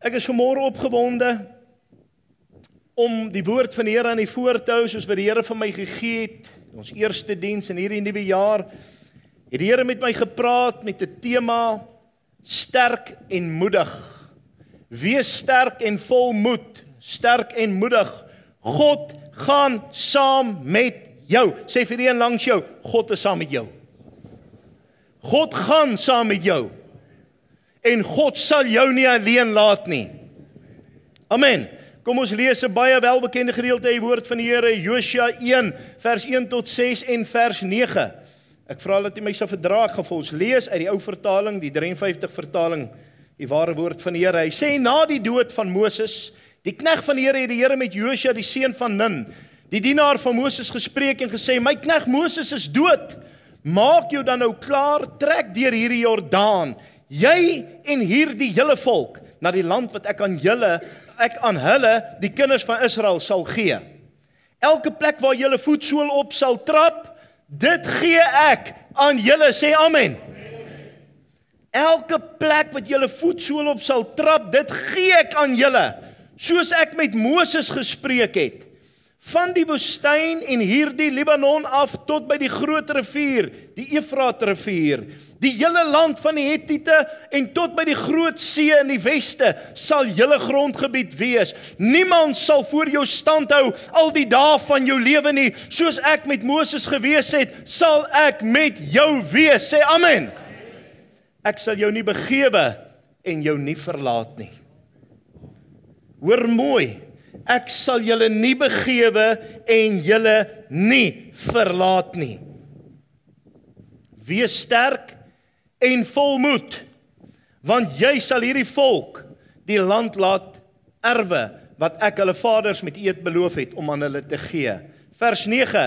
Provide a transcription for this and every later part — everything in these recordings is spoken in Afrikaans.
Ek is vanmôre opgewonde om die woord van die Here aan die voor te hou, soos wat die Here vir my gegee het. Ons eerste diens in hierdie nuwe jaar het die Here met my gepraat met 'n tema: sterk en moedig. Wees sterk en vol moed. Sterk en moedig. God gaan saam met jou. Sê vir die een langs jou, God is saam met jou. God gaan saam met jou. En God sal jou nie alleen laat nie. Amen. Kom ons lees 'n baie welbekende gedeelte uit die woord van die Here, Josua 1, vers 1 tot 6 en vers 9. Ek vra dat jy my sal verdra, ek gaan vir ons lees uit die ou vertaling, die 53 vertaling, die ware woord van die Here. Hy sê, na die dood van Moses, die knegt van die Here, het die Here met Josua, die seun van Nun, die dienaar van Moses, gespreek en gesê, my knegt Moses is dood, maak jou dan nou klaar, trek deur hierdie Jordaan, jy en hierdie hele volk, na die land wat ek aan hulle, die kinders van Israel, sal gee. Elke plek waar julle voetsool op sal trap, dit gee ek aan julle, sê amen. Elke plek wat julle voetsool op sal trap, dit gee ek aan julle, soos ek met Moses gespreek het. Van die woestyn en hierdie Libanon af tot by die groot rivier, die Efraat rivier, die hele land van die Hettiete en tot by die groot see in die weste sal julle grondgebied wees. Niemand sal voor jou stand hou al die dae van jou lewe nie. Soos ek met Moses gewees het, sal ek met jou wees. Sê amen. Ek sal jou nie begewe en jou nie verlaat nie. Hoor mooi. Ek sal julle nie begewe en julle nie verlaat nie. Wees sterk en vol moed, want jy sal hierdie volk die land laat erwe, wat ek hulle vaders met eed beloof het om aan hulle te gee. Vers 9,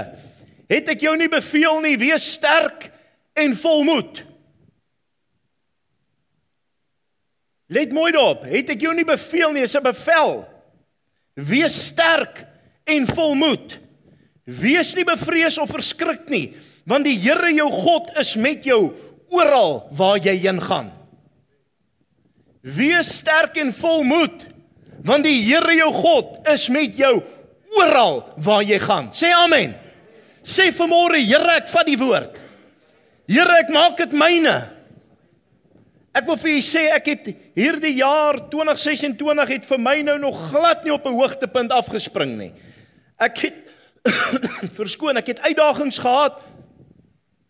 het ek jou nie beveel nie, wees sterk en vol moed. Let mooi daarop, het ek jou nie beveel nie, is 'n bevel. Wees sterk en vol moed. Wees nie bevrees of verskrik nie, want die Here jou God is met jou oral waar jy heen gaan. Wees sterk en vol moed, want die Here jou God is met jou oral waar jy gaan. Sê amen. Sê vanmôre, Here, ek vat die woord. Here, ek maak dit myne. Ek wil vir julle sê, ek het hierdie jaar 2026 het vir my nou nog glad nie op 'n hoogtepunt afgespring nie. Ek het verskoon, ek het uitdagings gehad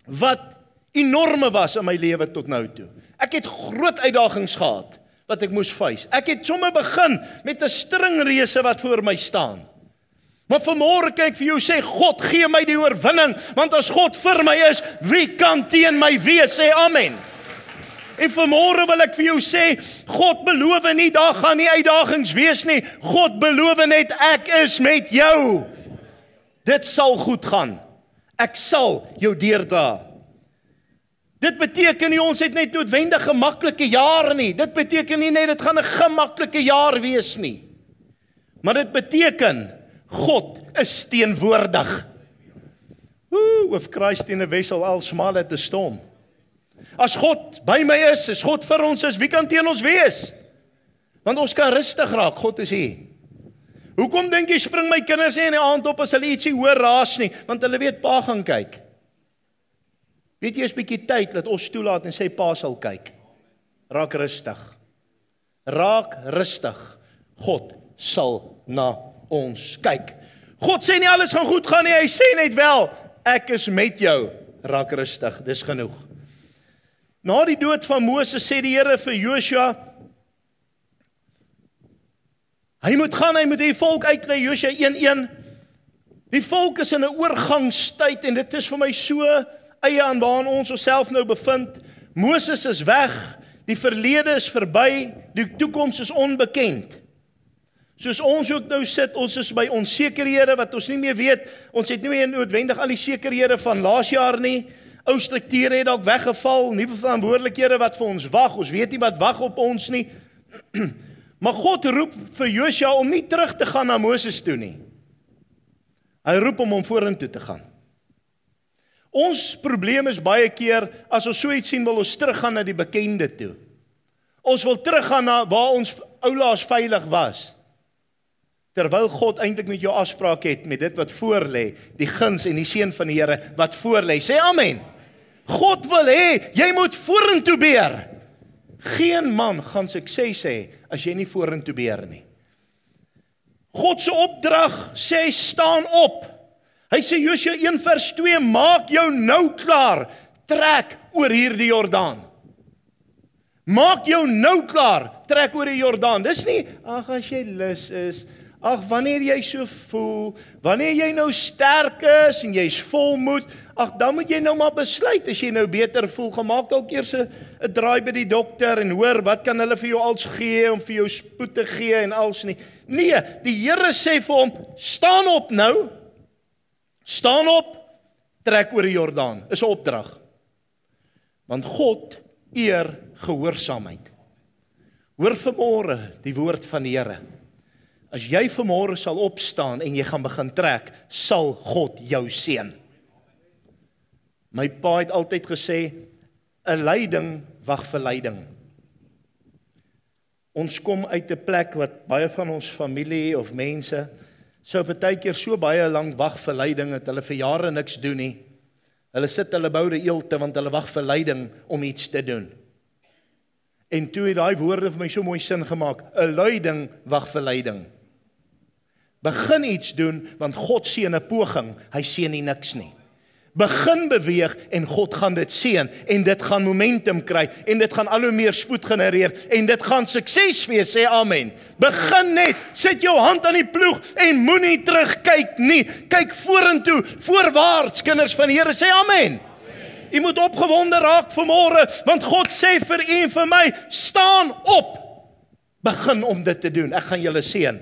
wat enorme was in my lewe tot nou toe. Ek het groot uitdagings gehad wat ek moes face. Ek het sommer begin met 'n stringreëse wat voor my staan. Maar vanmôre kyk vir jou sê, God gee my die oorwinning, want as God vir my is, wie kan teen my wees? Sê amen. En vanmôre wil ek vir jou sê, God beloof nie, daar gaan nie uitdagings wees nie. God beloof net, ek is met jou. Dit sal goed gaan. Ek sal jou deurdra. Dit beteken nie, ons het net noodwendig 'n maklike jaar nie. Dit beteken nie net, dit gaan 'n gemaklike jaar wees nie. Maar dit beteken, God is teenwoordig. Of Christ in 'n wessel al smal het 'n storm. As God by my is God vir ons is, wie kan teen ons wees? Want ons kan rustig raak, God is hier. Hoekom dink jy spring my kinders nie in die aand op as hulle ietsie hoor raas nie? Want hulle weet pa gaan kyk. Weet jy, is bietjie tyd dat ons toelaat en sê pa sal kyk. Raak rustig. Raak rustig. God sal na ons kyk. God sê nie alles gaan goed gaan nie, hy sê net wel, ek is met jou. Raak rustig, dis genoeg. Na die dood van Moses sê die Here vir Josua, hy moet gaan, hy moet die volk uitlei, Josua 1:1. Die volk is in 'n oorgangstyd en dit is vir my so eie aan waar ons onsself nou bevind. Moses is weg, die verlede is verby, die toekoms is onbekend. Soos ons ook nou sit, ons is by onsekerhede wat ons nie meer weet, ons het nie meer noodwendig al die sekerhede van laas jaar nie. Ou strukture het dalk weggeval, nuwe verantwoordelikhede wat vir ons wag, ons weet nie wat wag op ons nie. Maar God roep vir Josua om nie terug te gaan na Moses toe nie. Hy roep hom vorentoe te gaan. Ons probleem is baie keer, as ons so iets sien, wil ons teruggaan na die bekende toe. Ons wil teruggaan na waar ons oulaas veilig was, terwyl God eintlik met jou afspraak het met dit wat voor lê, die guns en die seën van die Here wat voor lê. Sê amen. God wil hê, jy moet vorentoe beer. Geen man gaan sukses hê as jy nie vorentoe beer nie. God se opdrag sê staan op. Hy sê Josua 1:2, maak jou nou klaar, trek oor hierdie Jordaan. Maak jou nou klaar, trek oor die Jordaan. Dis nie, ag as jy lus is, ag wanneer jy so voel, wanneer jy nou sterk is en jy's volmoed, ag dan moet jy nou maar besluit as jy nou beter voel, gemaak dalk eers 'n draai by die dokter en hoor wat kan hulle vir jou als gee om vir jou spoed te gee en als nie. Nee, die Here sê vir hom, staan op nou. Staan op, trek oor die Jordaan. Is 'n opdrag. Want God eer gehoorsaamheid. Hoor vanmôre die woord van die Here. As jy vanmôre sal opstaan en jy gaan begin trek, sal God jou seën. My pa het altyd gesê, 'n leiding wag vir leiding. Ons kom uit 'n plek wat baie van ons familie of mense sou partykeer so baie lank wag vir leiding dat hulle vir jare niks doen nie. Hulle sit hulle boude eelte want hulle wag vir leiding om iets te doen. En toe het daai woorde vir my so mooi sin gemaak. 'n Leiding wag vir leiding. Begin iets doen want God seën 'n poging, hy seën nie niks nie. Begin beweeg en God gaan dit seën en dit gaan momentum kry en dit gaan al hoe meer spoed genereer en dit gaan sukses wees, sê amen. Begin net, sit jou hand aan die ploeg en moenie terugkyk nie. Kyk vorentoe, voorwaarts, kinders van die Here, sê amen. U moet opgewonde raak vanmôre, want God sê vir u en vir my, staan op. Begin om dit te doen, ek gaan julle seën.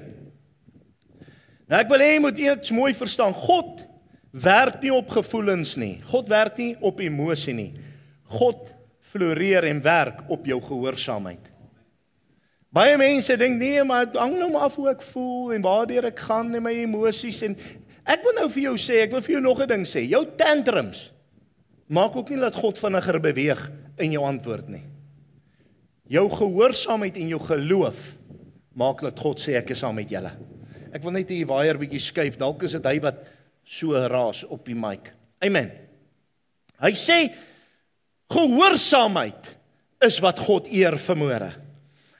Nou ek wil hê jy moet eers mooi verstaan, God werk nie op gevoelens nie. God werk nie op emosie nie. God floreer en werk op jou gehoorsaamheid. Baie mense dink nee, maar hang nou maar af hoe ek voel en waardeur ek gaan en my emosies en ek wil nou vir jou sê, ek wil vir jou nog 'n ding sê. Jou tantrums maak ook nie dat God vinniger beweeg in jou antwoord nie. Jou gehoorsaamheid en jou geloof maak dat God sê ek is saam met julle. Ek wil net hier waier bietjie skuif, dalk is dit hy wat so raas op die mic. Amen. Hy sê, gehoorsaamheid is wat God eer vanmôre.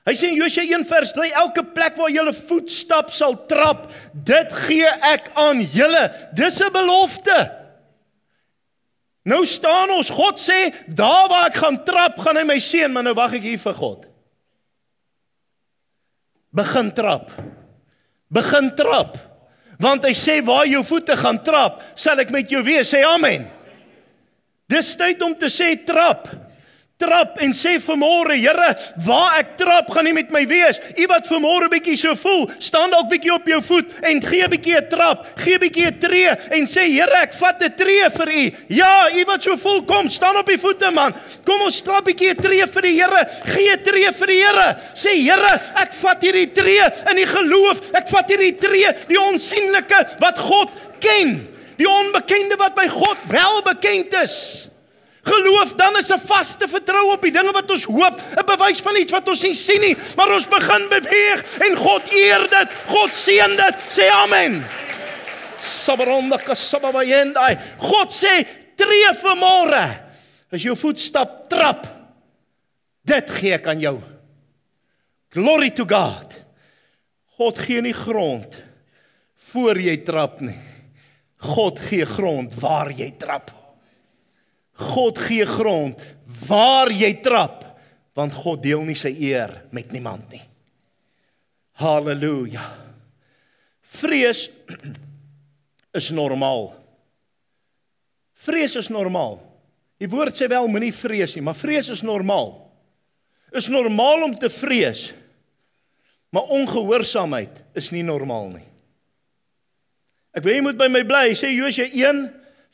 Hy sê in Josua 1:3, elke plek waar julle voetstap sal trap, dit gee ek aan julle. Dis 'n belofte. Nou staan ons, God sê, daar waar ek gaan trap, gaan hy my seën, maar nou wag ek hier vir God. Begin trap. Begin trap. Want hy sê, waar jou voete gaan trap, sal ek met jou wees, sê amen. Dis tyd om te sê, trap. Trap en sê vanmôre, Here, waar ek trap, gaan nie met my wees. U wat vanmôre bietjie so voel, staan dalk bietjie op jou voet en gee bietjie 'n trap, gee bietjie 'n tree en sê, Here, ek vat 'n tree vir u. Ja, u wat so voel, kom, staan op die voete man. Kom ons trap bietjie 'n tree vir die Here. Gee 'n tree vir die Here. Sê, Here, ek vat hierdie tree in die geloof. Ek vat hierdie tree, die onsigbare wat God ken. Die onbekende wat by God wel bekend is. Geloof dan is 'n vaste vertroue op die dinge wat ons hoop, 'n bewys van iets wat ons nie sien nie, maar ons begin beweeg en God eer dit, God seën dit, sê amen. God sê, tree vanmôre, as jou voetstap trap, dit gee ek aan jou. Glory to God. God gee nie grond voor jy trap nie. God gee grond waar jy trap. God gee grond waar jy trap, want God deel nie sy eer met niemand nie. Halleluja. Vrees is normaal. Vrees is normaal. Die woord sê wel, moenie vrees nie, maar vrees is normaal. Is normaal om te vrees, maar ongehoorsaamheid is nie normaal nie. Ek wil jy moet by my bly, sê Josua 1,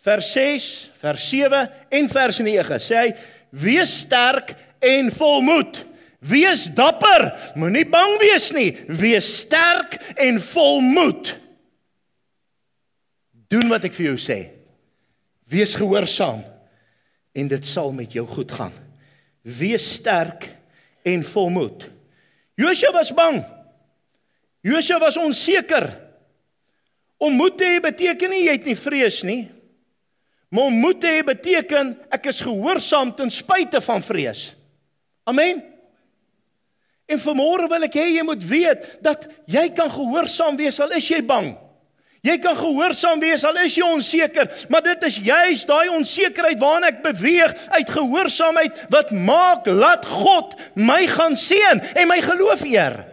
vers 6, vers 7 en vers 9, sê hy, wees sterk en volmoed, wees dapper, moenie bang wees nie, wees sterk en volmoed. Doen wat ek vir jou sê, wees gehoorsaam, en dit sal met jou goed gaan. Wees sterk en volmoed. Josua was bang. Josua was onseker. Om moed te hê beteken nie, jy het nie vrees nie. Maar om moed te hê beteken, ek is gehoorsaam ten spyte van vrees. Amen. En vanmôre wil ek hê jy moet weet, dat jy kan gehoorsaam wees, al is jy bang. Jy kan gehoorsaam wees, al is jy onseker, maar dit is juist daai onsekerheid waarna ek beweeg, uit gehoorsaamheid, wat maak, laat God my gaan seën, en my geloof eer.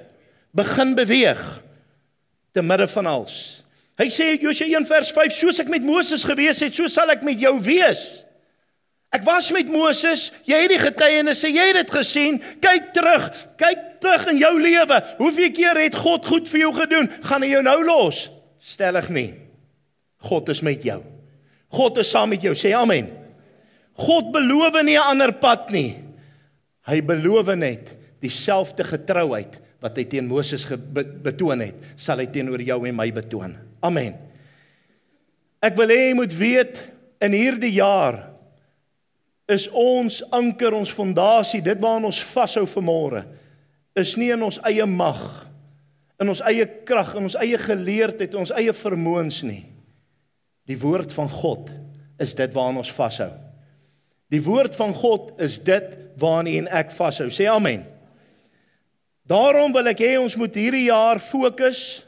Begin beweeg, te midde van alles. Hy sê, Josua 1 vers 5, soos ek met Moses gewees het, so sal ek met jou wees. Ek was met Moses, jy het die getuienisse, jy het dit gesien, kyk terug in jou lewe, hoeveel keer het God goed vir jou gedoen, gaan hy jou nou los? Stellig nie. God is met jou. God is saam met jou, sê amen. God beloof nie 'n ander pad nie. Hy beloof net dieselfde getrouheid wat hy teen Moses betoon het, sal hy teenoor jou en my betoon. Amen. Ek wil hê jy moet weet, in hierdie jaar is ons anker, ons fondasie, dit waaraan ons vashou vanmôre, is nie in ons eie mag, in ons eie krag, in ons eie geleerdheid, in ons eie vermoëns nie. Die woord van God is dit waaraan ons vashou. Die woord van God is dit waaraan en ek vashou. Sê amen. Daarom wil ek hê ons moet hierdie jaar fokus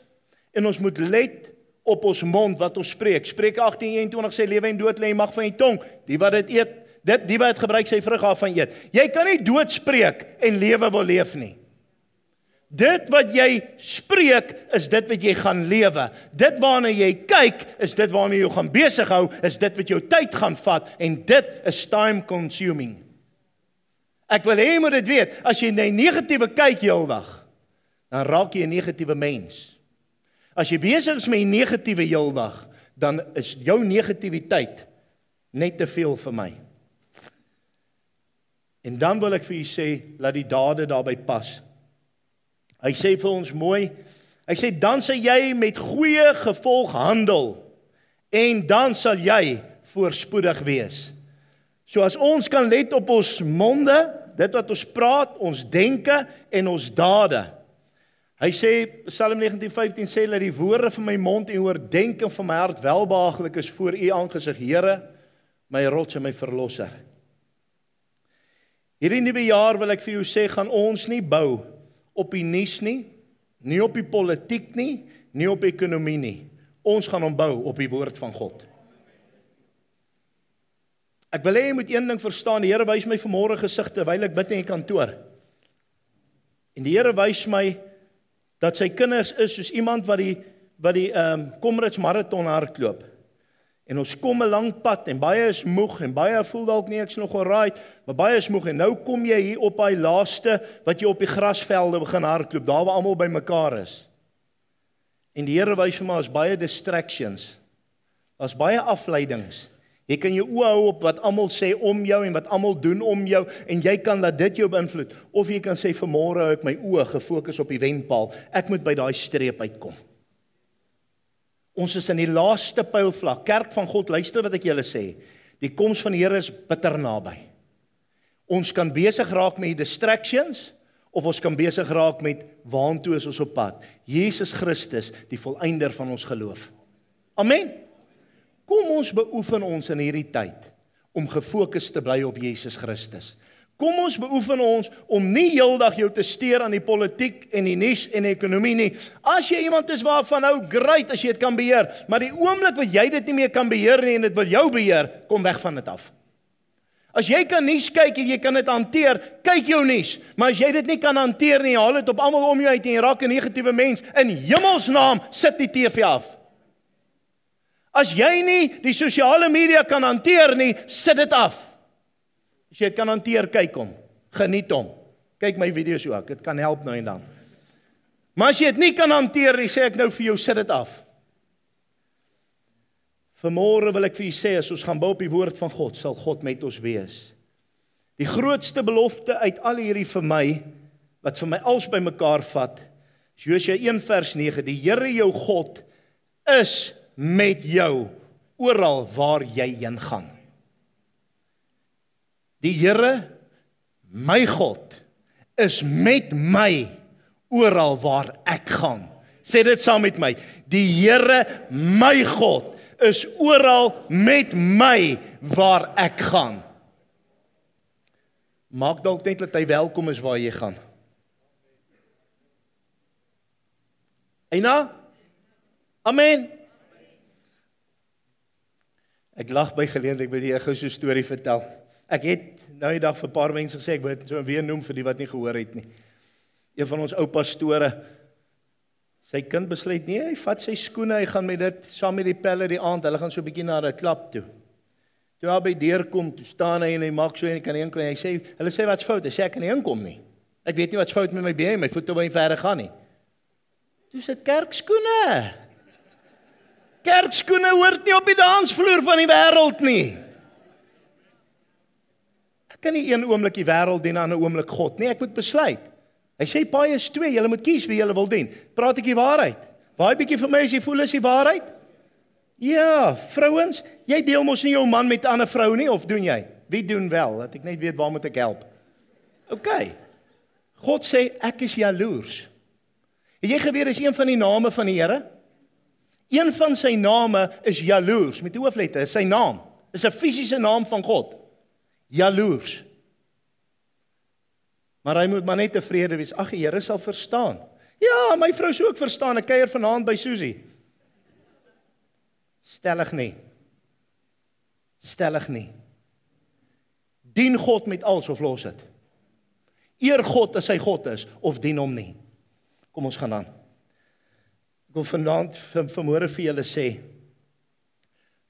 en ons moet let op ons mond wat ons spreek. Spreuke 18:21 sê lewe en dood lê in die mag van die tong. Die wat dit eet, die wat dit gebruik sy vrug daarvan eet. Jy kan nie dood spreek en lewe wil leef nie. Dit wat jy spreek, is dit wat jy gaan lewe. Dit waarna jy kyk, is dit waarmee jy gaan besig hou, is dit wat jou tyd gaan vat, en dit is time consuming. Ek wil hê jy moet dit weet, as jy na negatiewe kyk heeldag, dan raak jy 'n negatiewe mens. As jy besig is met die negatiewe heeldag, dan is jou negativiteit net te veel vir my. En dan wil ek vir u sê, laat die dade daarby pas. Hy sê vir ons mooi, hy sê, dan sal jy met goeie gevolg handel, en dan sal jy voorspoedig wees. So as ons kan let op ons monde, dit wat ons praat, ons denke en ons dade. Hy sê, Psalm 19:15 sê, dat die woorde van my mond en oordenking van my hart welbehaaglik is voor u aangesig, Here, my rots en my verlosser. Hierdie nuwe jaar wil ek vir jou sê, gaan ons nie bou op die nuus nie, nie op die politiek nie op die ekonomie nie. Ons gaan hom bou op die woord van God. Ek wil hê jy moet een ding verstaan, die Here wys my vanmôre gesig terwyl ek bid in die kantoor. En die Here wys my dat sy kinders is soos iemand wat die Comrades marathon hardloop. En ons kom 'n lang pad en baie is moeg en baie voel dalk nie ek's nog alright, maar baie is moeg en nou kom jy hier op daai laaste wat jy op die grasvelde begin hardloop, daar waar almal bymekaar is. En die Here wys vir my, daar's baie distractions. Daar's baie afleidings. Jy kan jou oë hou op wat almal sê om jou en wat almal doen om jou en jy kan laat dit jou beïnvloed. Of jy kan sê vanmôre hou ek my oë gefokus op die wenpaal. Ek moet by daai streep uitkom. Ons is in die laaste pylvlak. Kerk van God, luister wat ek julle sê. Die koms van die Here is bitter naby. Ons kan besig raak met die distractions, of ons kan besig raak met waantoe is ons op pad. Jesus Christus, die volëinder van ons geloof. Amen. Kom ons beoefen ons in hierdie tyd om gefokus te bly op Jesus Christus. Kom ons beoefen ons om nie heeldag jou te steur aan die politiek en die nuus en die ekonomie nie. As jy iemand is waarvan nou great as jy dit kan beheer, maar die oomblik wat jy dit nie meer kan beheer nie en dit wil jou beheer, kom weg van dit af. As jy kan nuus kyk en jy kan dit hanteer, kyk jou nuus. Maar as jy dit nie kan hanteer nie, haal dit op almal om jou uit en jy raak 'n negatiewe mens, in hemelsnaam sit die TV af. As jy nie die sosiale media kan hanteer nie, sit dit af. As jy dit kan hanteer, kyk hom, geniet hom. Kyk my video's ook, dit kan help nou en dan. Maar as jy dit nie kan hanteer nie, sê ek nou vir jou, sit dit af. Vanmôre wil ek vir julle sê, as ons gaan bou op die woord van God, sal God met ons wees. Die grootste belofte uit al hierdie vir my, wat vir my als by mekaar vat, is Josua 1 vers 9, die Here jou God is met jou, oral waar jy heen gaan. Die Here, my God, is met my, oral waar ek gaan. Sê dit saam met my. Die Here, my God, is oral met my waar ek gaan. Maak dalk net dat hy welkom is waar jy gaan. Eina? Amen. Ek lag by geleentheid, ek wil jy gou so 'n storie vertel. Ek het nou die dag vir 'n paar mense gesê, ek wil dit so weer noem vir die wat nie gehoor het nie. Een van ons ou pastore, sy kind besluit nie, hy vat sy skoene, hy gaan met dit saam met die pelle die aand, hulle gaan so 'n bietjie na 'n klap toe. Toe hy by deur kom, toe staan hy en hy maak so en hy kan nie inkom nie. Hy sê, hulle sê wat's fout? Hy sê ek kan nie inkom nie. Ek weet nie wat's fout met my bene, my voete wil nie verder gaan nie. Toe sê kerkskoene. Kerkskoene hoort nie op die dansvloer van die wêreld nie. Ek kan nie een oomblik die wêreld dien en 'n ander oomblik God nie. Ek moet besluit. Hy sê paai is twee, julle moet kies wie julle wil dien. Praat ek die waarheid? Baie bietjie vir my as jy voel is die waarheid? Ja, vrouens, jy deel mos nie jou man met 'n ander vrou nie, of doen jy? Wie doen wel? Dat ek net weet waar moet ek help. OK. God sê ek is jaloers. Het jy geweet is een van die name van die Here? Een van sy name is jaloers, met 'n hoofletter, is sy naam. Is 'n fisiese naam van God. Jaloers. Maar hy moet maar net tevrede wees. Ag, die Here sal verstaan. Ja, my vrou sou ook verstaan. Ek kuier vanaand by Susie. Stellig nie. Stellig nie. Dien God met alles of los dit. Eer God as hy God is of dien hom nie. Kom ons gaan aan. Ek wil vanaand vanmôre vir julle sê,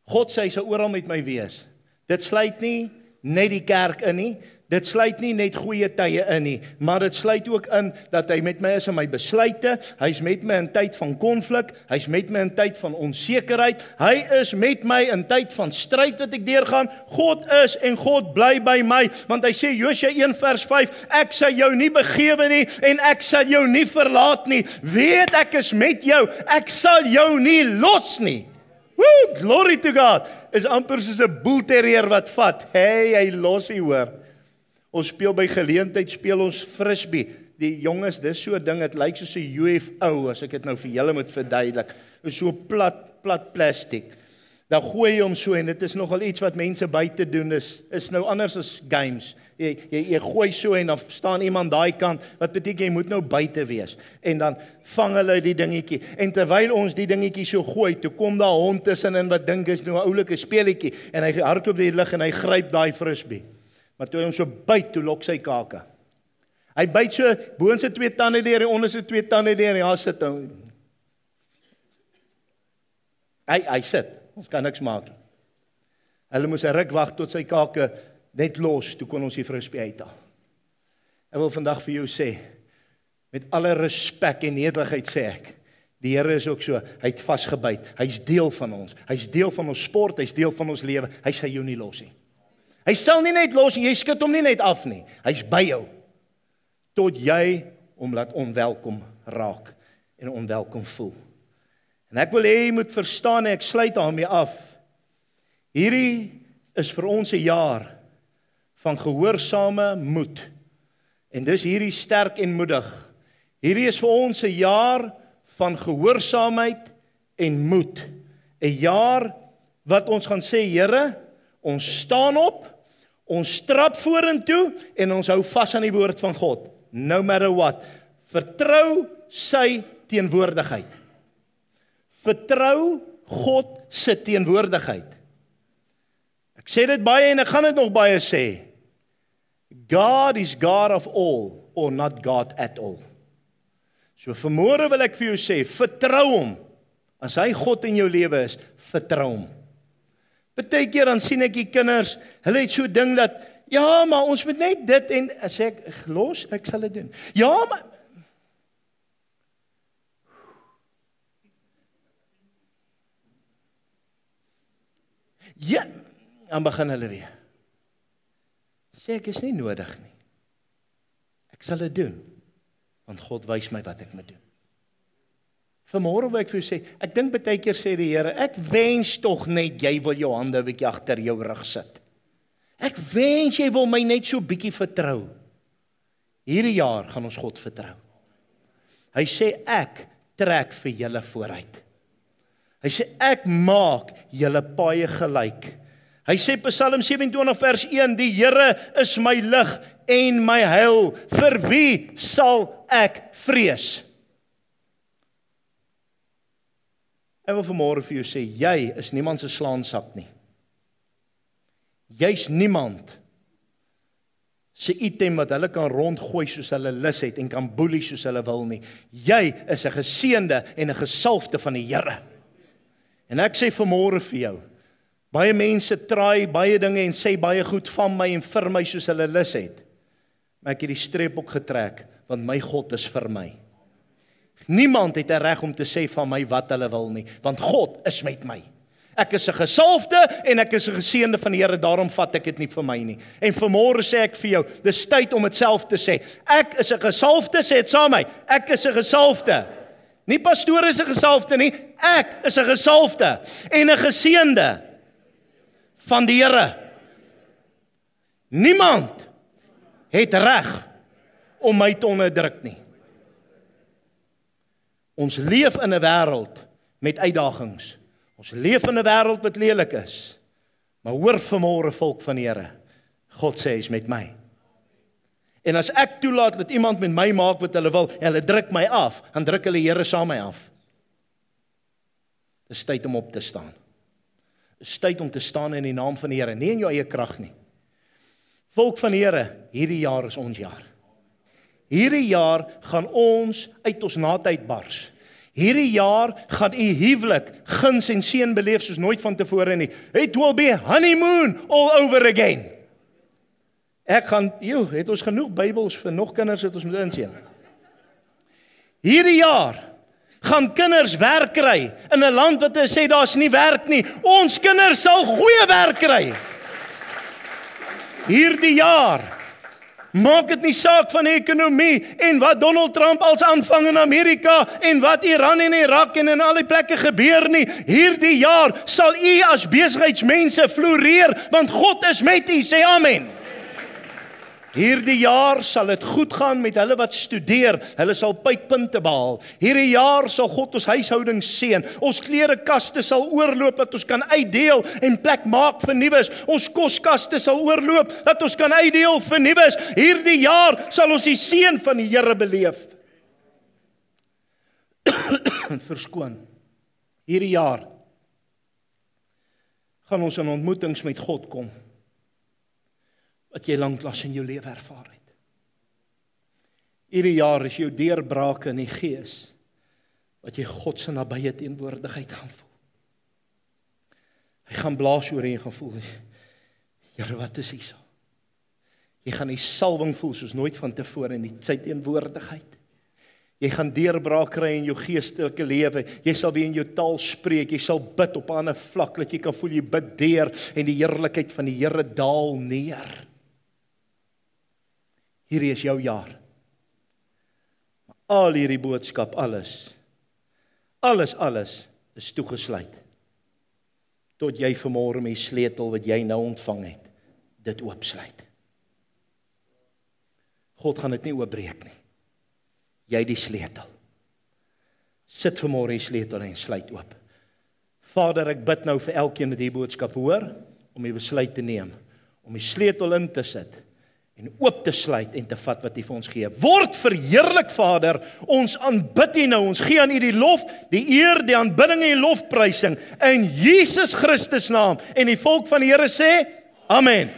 God sê hy sal oral met my wees. Dit sluit nie net die kerk in nie, dit sluit nie net goeie tye in nie, maar dit sluit ook in dat hy met my is in my besluite, hy's met my in tyd van konflik, hy's met my in tyd van onsekerheid, hy is met my in tyd van stryd wat ek deurgaan. God is en God bly by my, want hy sê Josua 1 vers 5, ek sal jou nie begewe nie en ek sal jou nie verlaat nie. Weet ek is met jou, ek sal jou nie los nie. Woo, glory to God. Is amper soos 'n boelterrier wat vat. Hey, hy los hy hoor. Ons speel by geleentheid, speel ons frisbee. Die jonges, dis so 'n ding, dit lyk soos 'n UFO, as ek dit nou vir julle moet verduidelik. Is so plat plastic. Dan gooi jy hom so en dit is nogal iets wat mense buite doen, is nou anders as games. Jy gooi so en dan staan iemand daai kant, wat beteken jy moet nou buite wees. En dan vang hulle die dingetjie. En terwyl ons die dingetjie so gooi, toe kom daar 'n hond tussenin wat dink is nou 'n oulike speletjie en hy hardloop deur die lug en hy gryp daai frisbee. Maar toe hy hom so byt, toe lok sy kake. Hy byt so boonste 2 tande deur en onderste 2 tande deur en ja, sit hom. Hy sit. Ons kan niks maak nie. Hulle moes 'n ruk wag tot sy kake net los, toe kon ons die frisbee uithaal. Ek wil vandag vir jou sê, met alle respek en nederigheid sê ek, die Here is ook so, hy het vasgebyt, hy's deel van ons, hy's deel van ons sport, hy's deel van ons lewe, hy sal jou nie los nie. Hy sal nie net los nie, jy skud hom nie net af nie, hy's by jou, tot jy hom laat onwelkom raak, en onwelkom voel. En ek wil hê jy moet verstaan, en ek sluit daarmee af, hierdie is vir ons 'n jaar van gehoorsame moed. En dis hierdie sterk en moedig. Hierdie is vir ons 'n jaar van gehoorsaamheid en moed. 'n Jaar wat ons gaan sê, Here, ons staan op, ons trap vorentoe en ons hou vas aan die woord van God. No matter what. Vertrou sy teenwoordigheid. Vertrou God se teenwoordigheid. Ek sê dit baie en ek gaan dit nog baie sê. God is God of all, or not God at all. So vanmôre wil ek vir jou sê, vertrou hom. As hy God in jou lewe is, vertrou hom. Partykeer dan sien ek die kinders, hulle het so ding dat, ja, maar ons moet net dit en sê ek los, ek sal dit doen. Ja, maar ja, dan begin hulle weer. Sê ek is nie nodig nie. Ek sal dit doen, want God wys my wat ek moet doen. Vanmôre wil ek vir jou sê, ek dink baie keer sê die Here, ek wens tog net jy wil jou hande 'n bietjie agter jou rug sit. Ek wens jy wil my net so bietjie vertrou. Hierdie jaar gaan ons God vertrou. Hy sê ek trek vir julle vooruit. Hy sê ek maak julle paaie gelyk. Hy sê Psalm 27 vers 1, die Here is my lig en my heil, vir wie sal ek vrees? Ek wil vanmôre vir jou sê, jy is niemand se slaansak nie. Jy's niemand se item wat hulle kan rondgooi soos hulle lus het en kan boelie soos hulle wil nie. Jy is 'n geseënde en 'n gesalfde van die Here. En ek sê vanmôre vir jou, baie mense traai baie dinge en sê baie goed van my en vir my soos hulle lus het. Maar ek het die streep ook getrek, want my God is vir my. Niemand het 'n reg om te sê van my wat hulle wil nie, want God is met my. Ek is 'n gesalfde en ek is 'n geseënde van die Here, daarom vat ek dit nie vir my nie. En vanmôre sê ek vir jou, dis tyd om dit self te sê. Ek is 'n gesalfde, sê dit saam met my. Ek is 'n gesalfde. Nie pastoor is 'n gesalfde nie, ek is 'n gesalfde en 'n geseënde van die Here. Niemand het reg om my te onderdruk nie. Ons leef in 'n wêreld met uitdagings. Ons leef in 'n wêreld wat lelik is. Maar hoor vanmôre volk van die Here, God sê hy is met my. En as ek toelaat dat iemand met my maak wat hulle wil en hulle druk my af, dan druk hulle die Here saam met my af. Dis tyd om op te staan. Dis tyd om te staan in die naam van die Here, nie in jou eie krag nie. Volk van die Here, hierdie jaar is ons jaar. Hierdie jaar gaan ons uit ons naad uitbars. Hierdie jaar gaan u huwelik guns en seën beleef soos nooit van tevore nie. It will be honeymoon all over again. Ek gaan, het ons genoeg Bybels vir nog kinders wat ons moet insien. Hierdie jaar gaan kinders werk kry in 'n land wat sê daar's nie werk nie. Ons kinders sal goeie werk kry. Hierdie jaar maak dit nie saak van die ekonomie en wat Donald Trump als aanvang in Amerika en wat Iran en Irak en in al die plekke gebeur nie. Hierdie jaar sal u as besigheidsmense floreer, want God is met u, sê amen. Hierdie jaar sal dit goed gaan met hulle wat studeer, hulle sal pypunte behaal. Hierdie jaar sal God ons huishouding seën. Ons klerekaste sal oorloop dat ons kan uitdeel en plek maak vir nuus. Ons koskaste sal oorloop dat ons kan uitdeel vir nuus. Hierdie jaar sal ons die seën van die Here beleef. Verskoon. Hierdie jaar gaan ons in ontmoetings met God kom wat jy lanklaas in jou lewe ervaar het. Hierdie jaar is jou deurbrake in die gees, wat jy God se nabye teenwoordigheid gaan voel. Hy gaan blaas oor en jy gaan voel, Here, wat is hier? Jy gaan die salwing voel soos nooit van tevore in sy teenwoordigheid. Jy gaan deurbraak kry in jou geestelike lewe. Jy sal weer in jou taal spreek. Jy sal bid op 'n ander vlak, dat jy kan voel jy bid deur en die heerlikheid van die Here daal neer. Hierdie is jou jaar. Al hierdie boodskap, alles is toegesluit. Tot jy vanmôre met die sleutel wat jy nou ontvang het, dit oopsluit. God gaan dit nie oopbreek nie. Jy die sleutel. Sit vanmôre die sleutel en sluit oop. Vader, ek bid nou vir elkeen wat hierdie boodskap hoor, om die besluit te neem, om die sleutel in te sit, en oop te sluit en te vat wat U vir ons gee. Word verheerlik, Vader, ons aanbid U nou, ons gee aan U die lof, die eer, die aanbidding en die lofprysing, in Jesus Christus naam, en die volk van die Here sê, Amen.